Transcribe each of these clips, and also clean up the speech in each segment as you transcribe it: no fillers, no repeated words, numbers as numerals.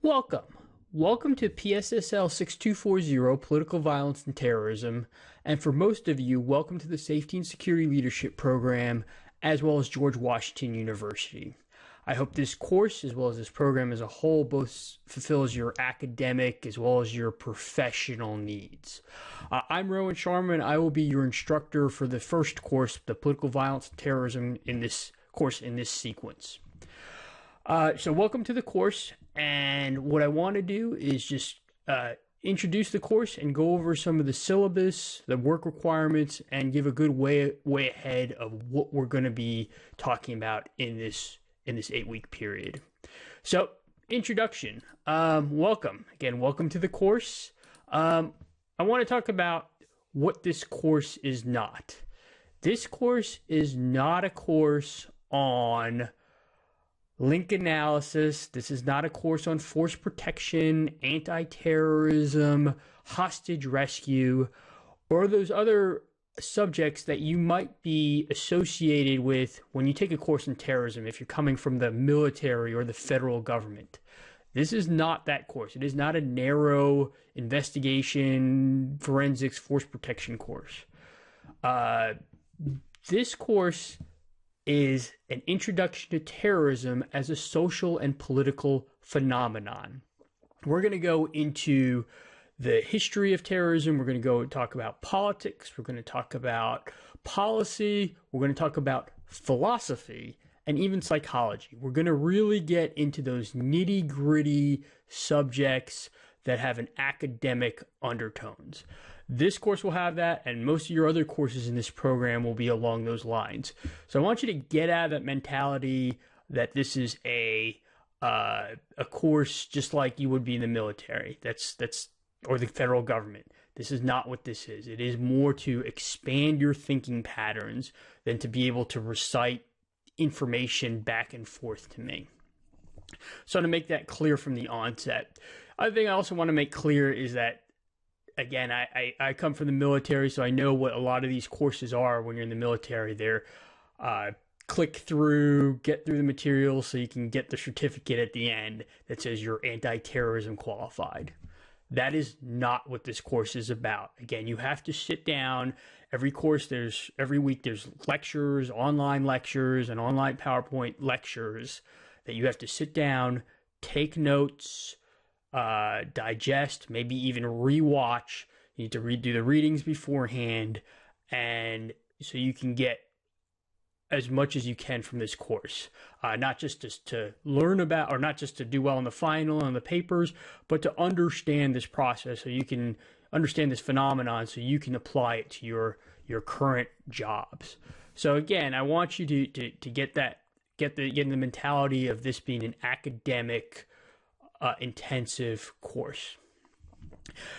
Welcome. Welcome to PSSL 6240, Political Violence and Terrorism, and for most of you, welcome to the Safety and Security Leadership Program, as well as George Washington University. I hope this course, as well as this program as a whole, both fulfills your academic as well as your professional needs. I'm Rowan Sharma, and I will be your instructor for the first course, the Political Violence and Terrorism, in this course in this sequence. So welcome to the course, and what I want to do is just introduce the course and go over some of the syllabus, the work requirements, and give a good way ahead of what we're going to be talking about in this 8-week period. So, introduction. Welcome to the course. I want to talk about what this course is not. This course is not a course on link analysis. This is not a course on force protection, anti-terrorism, hostage rescue, or those other subjects that you might be associated with when you take a course in terrorism if you're coming from the military or the federal government. This is not that course. It is not a narrow investigation, forensics, force protection course. This course is an introduction to terrorism as a social and political phenomenon. We're going to go into the history of terrorism. We're going to go and talk about politics. We're going to talk about policy. We're going to talk about philosophy and even psychology. We're going to really get into those nitty-gritty subjects that have an academic undertones. This course will have that, and most of your other courses in this program will be along those lines. So I want you to get out of that mentality that this is a course just like you would be in the military. That's or the federal government. This is not what this is. It is more to expand your thinking patterns than to be able to recite information back and forth to me. So to make that clear from the onset. Other thing I also want to make clear is that, again, I come from the military, so I know what a lot of these courses are when you're in the military. They're click through, get through the material so you can get the certificate at the end that says you're anti-terrorism qualified. That is not what this course is about. Again, you have to sit down. Every week there's lectures, online lectures, and online PowerPoint lectures that you have to sit down, take notes, digest, maybe even rewatch. You need to do the readings beforehand, and so you can get as much as you can from this course, not just to learn about, or not just to do well in the final and the papers, but to understand this process so you can understand this phenomenon so you can apply it to your current jobs. So again, I want you to get the mentality of this being an academic intensive course.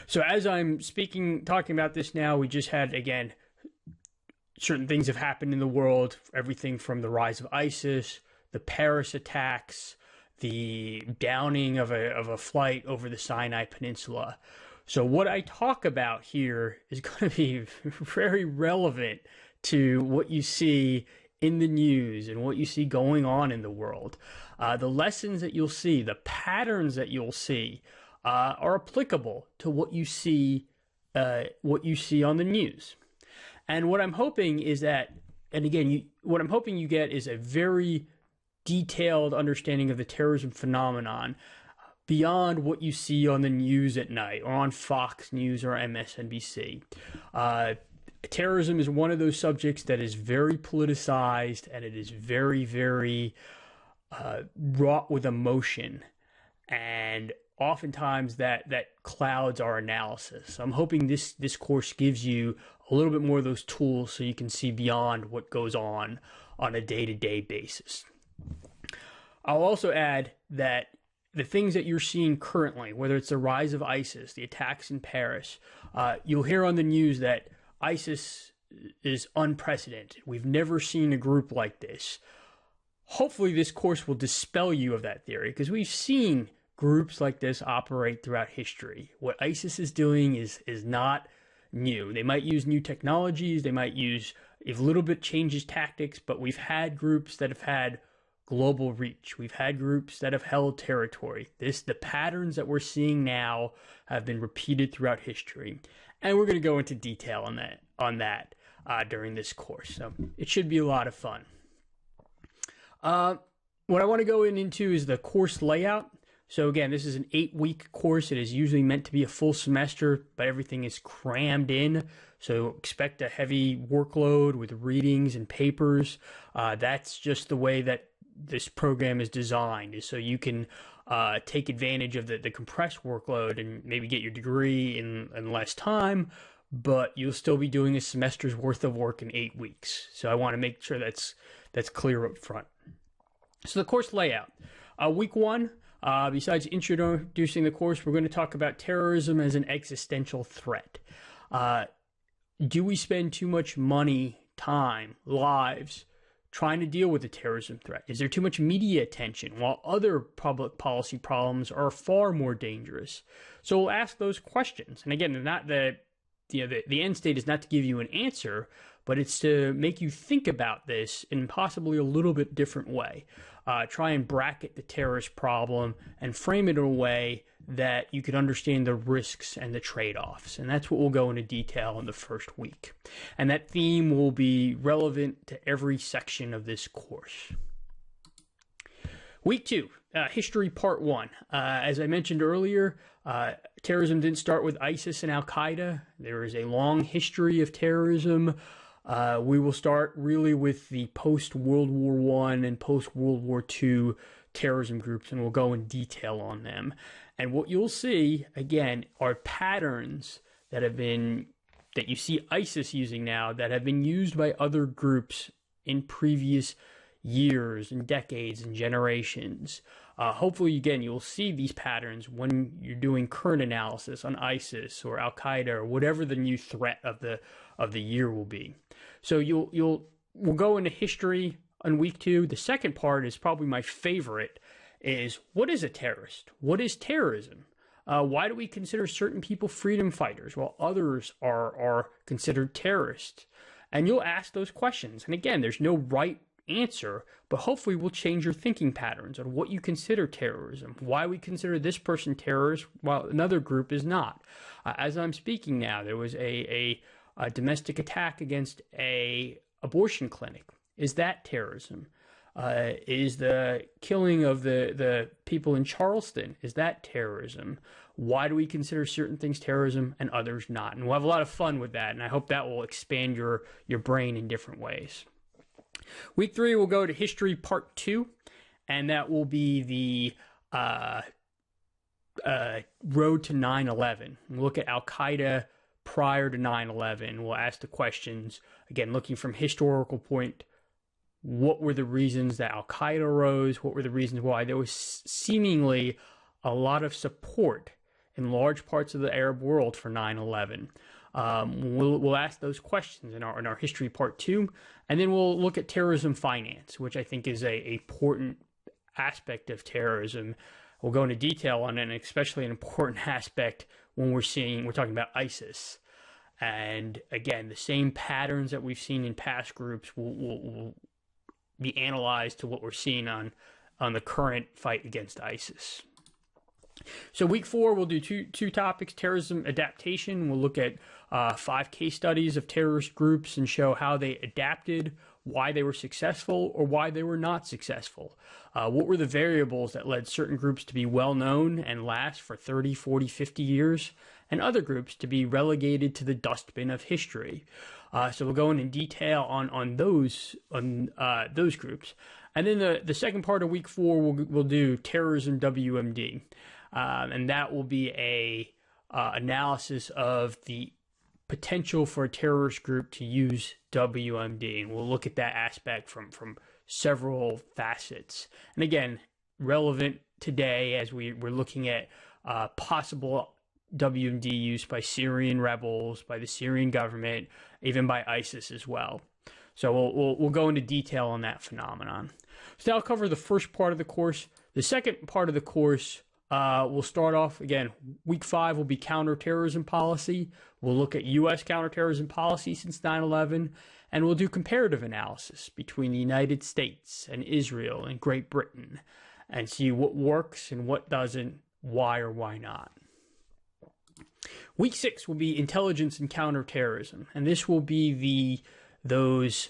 So as I'm talking about this now, we just had, again, certain things have happened in the world, everything from the rise of ISIS, the Paris attacks, the downing of a flight over the Sinai Peninsula. So what I talk about here is going to be very relevant to what you see in the news and what you see going on in the world. The lessons that you'll see, the patterns that you'll see, are applicable to what you see on the news. And what I'm hoping is that, and again, what I'm hoping you get is a very detailed understanding of the terrorism phenomenon beyond what you see on the news at night or on Fox News or MSNBC. Terrorism is one of those subjects that is very politicized, and it is very, very wrought with emotion, and oftentimes that clouds our analysis. So I'm hoping this course gives you a little bit more of those tools so you can see beyond what goes on a day-to-day basis. I'll also add that the things that you're seeing currently, whether it's the rise of ISIS, the attacks in Paris, you'll hear on the news that ISIS is unprecedented. We've never seen a group like this. Hopefully this course will dispel you of that theory, because we've seen groups like this operate throughout history. What ISIS is doing is not new. They might use new technologies. They might use a little bit changes tactics, but we've had groups that have had global reach. We've had groups that have held territory. The patterns that we're seeing now have been repeated throughout history. And we're going to go into detail on that during this course. So it should be a lot of fun. What I want to go into is the course layout. So again, this is an 8-week course. It is usually meant to be a full semester, but everything is crammed in. So expect a heavy workload with readings and papers. That's just the way that this program is designed, is so you can take advantage of the compressed workload and maybe get your degree in less time, but you'll still be doing a semester's worth of work in 8 weeks. So I want to make sure that's clear up front. So the course layout. Week 1, besides introducing the course, we're going to talk about terrorism as an existential threat. Do we spend too much money, time, lives trying to deal with the terrorism threat? Is there too much media attention while other public policy problems are far more dangerous? So we'll ask those questions. And again, not the end state is not to give you an answer, but it's to make you think about this in possibly a little bit different way. Try and bracket the terrorist problem and frame it in a way that you could understand the risks and the trade-offs. And that's what we'll go into detail in the first week. And that theme will be relevant to every section of this course. Week 2, History Part 1. As I mentioned earlier, terrorism didn't start with ISIS and Al-Qaeda. There is a long history of terrorism. We will start really with the post-World War I and post-World War II terrorism groups, and we'll go in detail on them. And what you'll see, again, are patterns that you see ISIS using now that have been used by other groups in previous years and decades and generations. Hopefully, again, you'll see these patterns when you're doing current analysis on ISIS or Al-Qaeda or whatever the new threat of the year will be. So we'll go into history on week 2. The second part is probably my favorite, is what is a terrorist? What is terrorism? Why do we consider certain people freedom fighters while others are considered terrorists? And you'll ask those questions. And again, there's no right answer, but hopefully will change your thinking patterns on what you consider terrorism, why we consider this person terrorist while another group is not. As I'm speaking now, there was a domestic attack against a abortion clinic. Is that terrorism? Is the killing of the people in Charleston, is that terrorism? Why do we consider certain things terrorism and others not? And we'll have a lot of fun with that, and I hope that will expand your brain in different ways. Week 3, we'll go to History Part 2, and that will be the road to 9/11. We'll look at Al-Qaeda prior to 9/11. We'll ask the questions, again, looking from historical point. What were the reasons that Al-Qaeda arose? What were the reasons why there was seemingly a lot of support in large parts of the Arab world for 9/11? We'll ask those questions in our History Part 2, and then we'll look at terrorism finance, which I think is a important aspect of terrorism. We'll go into detail on it, and especially an important aspect when we're talking about ISIS. And again, the same patterns that we've seen in past groups will be analyzed to what we're seeing on the current fight against ISIS. So week 4, we'll do two topics: terrorism adaptation. We'll look at 5 case studies of terrorist groups and show how they adapted, why they were successful or why they were not successful. What were the variables that led certain groups to be well known and last for 30, 40, 50 years, and other groups to be relegated to the dustbin of history. So we'll go in detail on those groups. And then the second part of week 4, we'll do terrorism WMD. And that will be a analysis of the potential for a terrorist group to use WMD. And we'll look at that aspect from several facets. And again, relevant today as we're looking at possible WMD use by Syrian rebels, by the Syrian government, even by ISIS as well. So we'll go into detail on that phenomenon. So that'll cover the first part of the course. The second part of the course We'll start off, again, week 5 will be counterterrorism policy. We'll look at U.S. counterterrorism policy since 9/11, and we'll do comparative analysis between the United States and Israel and Great Britain and see what works and what doesn't, why or why not. Week 6 will be intelligence and counterterrorism, and this will be those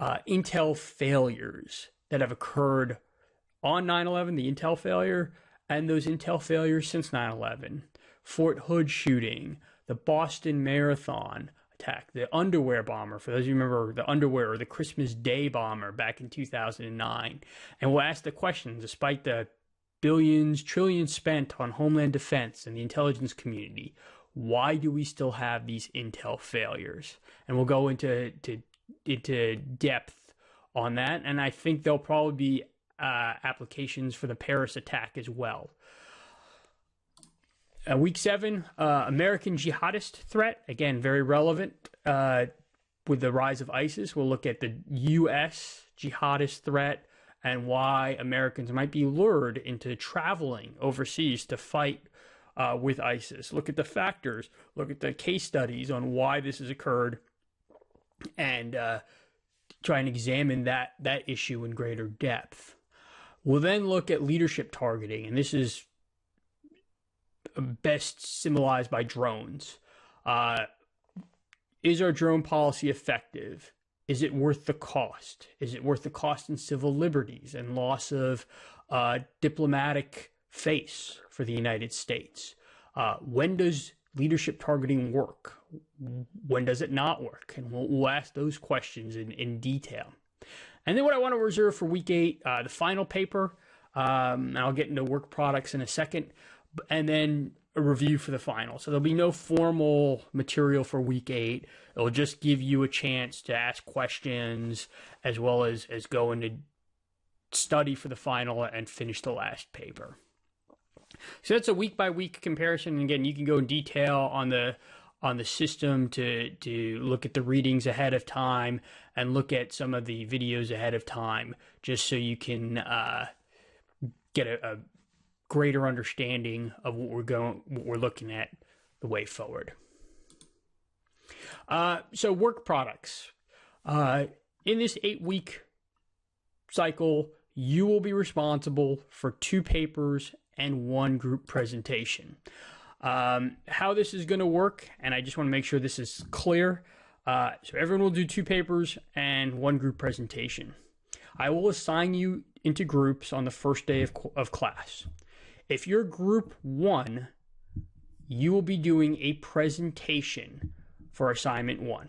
intel failures that have occurred on 9/11, the intel failure, and those intel failures since 9/11. Fort Hood shooting, the Boston Marathon attack, the underwear bomber, for those of you who remember the underwear, or the Christmas Day bomber back in 2009. And we'll ask the question, despite the billions, trillions spent on homeland defense and the intelligence community, why do we still have these intel failures? And we'll go into depth on that. And I think there'll probably be applications for the Paris attack as well. Week 7, American jihadist threat. Again, very relevant with the rise of ISIS. We'll look at the U.S. jihadist threat and why Americans might be lured into traveling overseas to fight with ISIS. Look at the factors, look at the case studies on why this has occurred, and try and examine that issue in greater depth. We'll then look at leadership targeting, and this is best symbolized by drones. Is our drone policy effective? Is it worth the cost? Is it worth the cost in civil liberties and loss of diplomatic face for the United States? When does leadership targeting work? When does it not work? And we'll ask those questions in detail. And then what I want to reserve for week 8, the final paper, and I'll get into work products in a second, and then a review for the final. So there'll be no formal material for week 8. It'll just give you a chance to ask questions as well as go into study for the final and finish the last paper. So that's a week-by-week comparison. And again, you can go in detail on the system to look at the readings ahead of time and look at some of the videos ahead of time, just so you can get a greater understanding of what we're looking at the way forward. So work products. In this 8-week cycle, you will be responsible for 2 papers and 1 group presentation. How this is going to work, and I just want to make sure this is clear. So everyone will do 2 papers and 1 group presentation. I will assign you into groups on the first day of class. If you're group 1, you will be doing a presentation for assignment 1.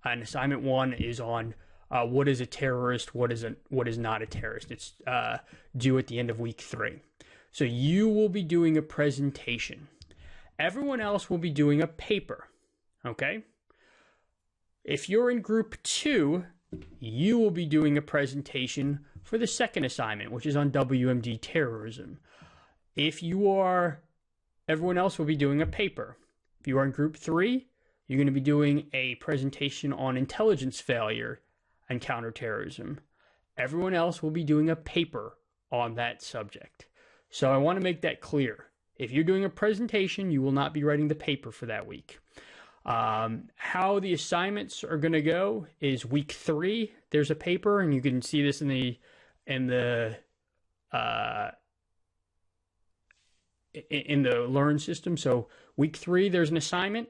And assignment 1 is on what is a terrorist, what is not a terrorist. It's due at the end of week 3. So you will be doing a presentation. Everyone else will be doing a paper, okay? If you're in group 2, you will be doing a presentation for the second assignment, which is on WMD terrorism. Everyone else will be doing a paper. If you are in group 3, you're going to be doing a presentation on intelligence failure and counterterrorism. Everyone else will be doing a paper on that subject. So I want to make that clear. If you're doing a presentation, you will not be writing the paper for that week. How the assignments are going to go is week 3, there's a paper, and you can see this in the Learn system. So week 3, there's an assignment.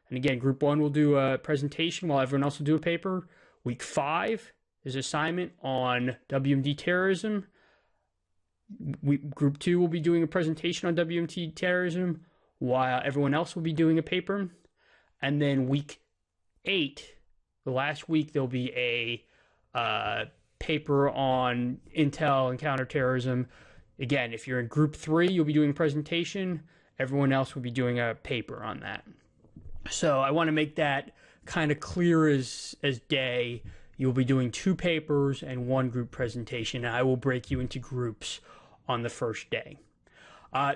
And again, group 1 will do a presentation while everyone else will do a paper. Week 5 is assignment on WMD terrorism. Group 2 will be doing a presentation on WMD terrorism while everyone else will be doing a paper. And then week 8, the last week, there'll be a paper on intel and counterterrorism. Again, if you're in group 3, you'll be doing a presentation. Everyone else will be doing a paper on that. So I want to make that kind of clear as day. You'll be doing 2 papers and 1 group presentation. And I will break you into groups on the first day.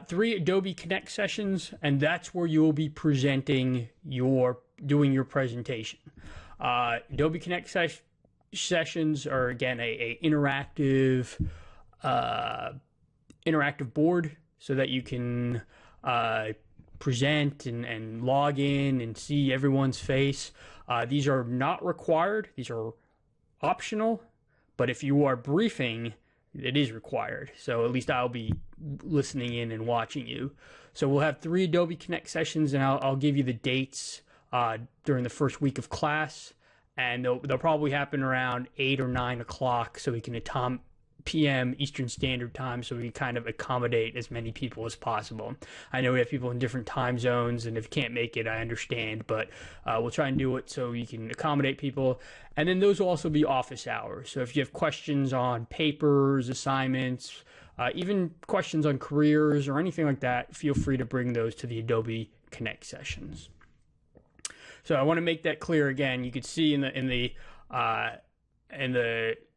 3 Adobe Connect sessions, and that's where you will be doing your presentation. Adobe Connect sessions are, again, a interactive board. so that you can present and log in and see everyone's face. These are not required. These are optional. But if you are briefing, it is required. So at least I'll be listening in and watching you. So we'll have 3 Adobe Connect sessions, and I'll give you the dates during the first week of class. And they'll probably happen around 8 or 9 o'clock, so we can p.m. Eastern Standard Time, so we can kind of accommodate as many people as possible. I know we have people in different time zones, and if you can't make it, I understand, but we'll try and do it so you can accommodate people. And then those will also be office hours. So if you have questions on papers, assignments, even questions on careers or anything like that, feel free to bring those to the Adobe Connect sessions. So I want to make that clear again. You could see in the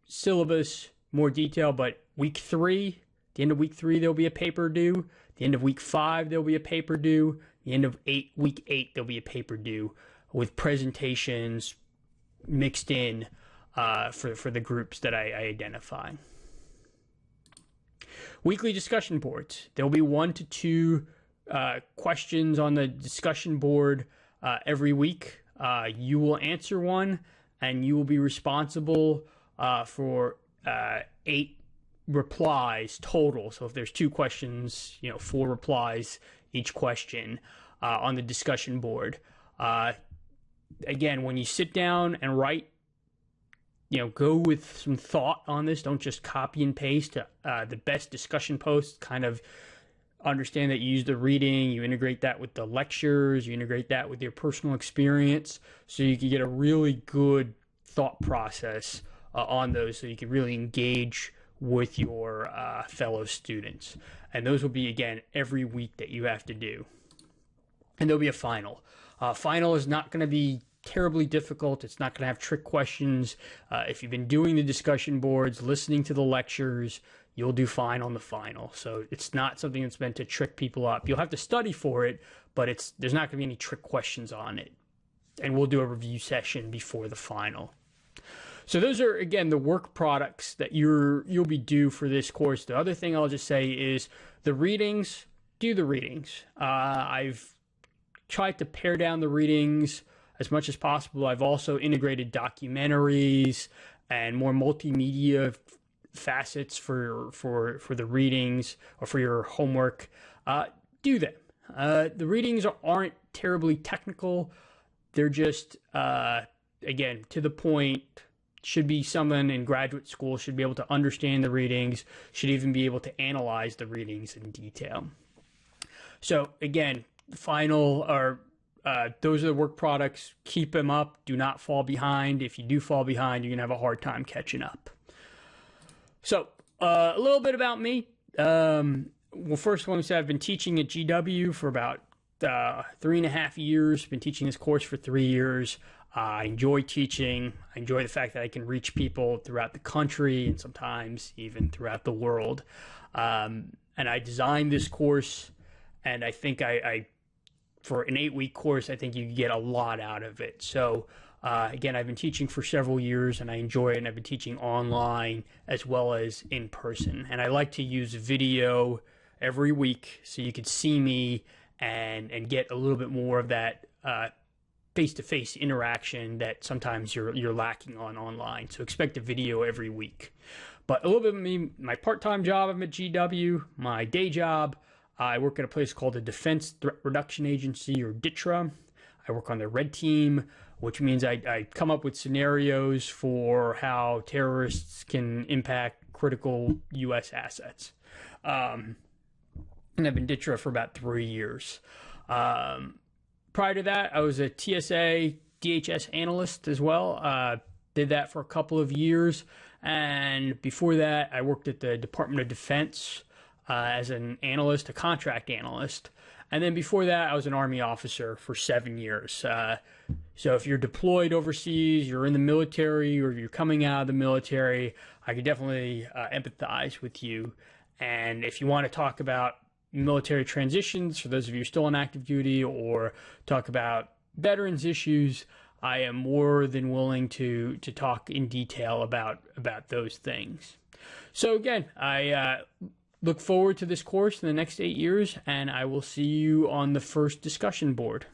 syllabus more detail, but week 3, the end of week 3, there'll be a paper due. The end of week 5, there'll be a paper due. The end of week 8, there'll be a paper due with presentations mixed in for the groups that I identify. Weekly discussion boards. There'll be 1 to 2 questions on the discussion board every week. You will answer one, and you will be responsible for 8 replies total. So if there's 2 questions, 4 replies each question on the discussion board. Again, when you sit down and write, go with some thought on this. Don't just copy and paste the best discussion posts. Kind of understand that you use the reading, you integrate that with the lectures, you integrate that with your personal experience, so you can get a really good thought process on those, so you can really engage with your fellow students. And those will be, again, every week that you have to do. And there'll be a final. Final is not going to be terribly difficult. It's not going to have trick questions. If you've been doing the discussion boards, listening to the lectures, you'll do fine on the final. So it's not something that's meant to trick people up. You'll have to study for it, but there's not going to be any trick questions on it. And we'll do a review session before the final. So those are, again, the work products that you'll be due for this course. The other thing I'll just say is the readings, do the readings. I've tried to pare down the readings as much as possible. I've also integrated documentaries and more multimedia facets for the readings or for your homework. Do them. The readings aren't terribly technical. They're just, again, to the point. Should be someone in graduate school, should be able to understand the readings, should even be able to analyze the readings in detail. So again, final are those are the work products. Keep them up. Do not fall behind. If you do fall behind, you're going to have a hard time catching up. So a little bit about me. Well, first, let me say I've been teaching at GW for about 3.5 years. Been teaching this course for 3 years. I enjoy teaching. I enjoy the fact that I can reach people throughout the country and sometimes even throughout the world. And I designed this course, and I think I for an 8-week course, I think you get a lot out of it. So again, I've been teaching for several years, and I enjoy it, and I've been teaching online as well as in person. And I like to use video every week so you could see me and get a little bit more of that face-to-face interaction that sometimes you're lacking on online. So expect a video every week. But a little bit of me, my part-time job, I'm at GW. My day job, I work at a place called the Defense Threat Reduction Agency, or DTRA. I work on the red team, which means I come up with scenarios for how terrorists can impact critical U.S. assets. And I've been DTRA for about 3 years. Prior to that, I was a TSA DHS analyst as well. Did that for a couple of years. And before that, I worked at the Department of Defense as an analyst, a contract analyst. And then before that, I was an Army officer for 7 years. So if you're deployed overseas, you're in the military, or you're coming out of the military, I could definitely empathize with you. And if you want to talk about military transitions, for those of you still on active duty, or talk about veterans issues, I am more than willing to talk in detail about those things. So again, I look forward to this course in the next 8 years, and I will see you on the first discussion board.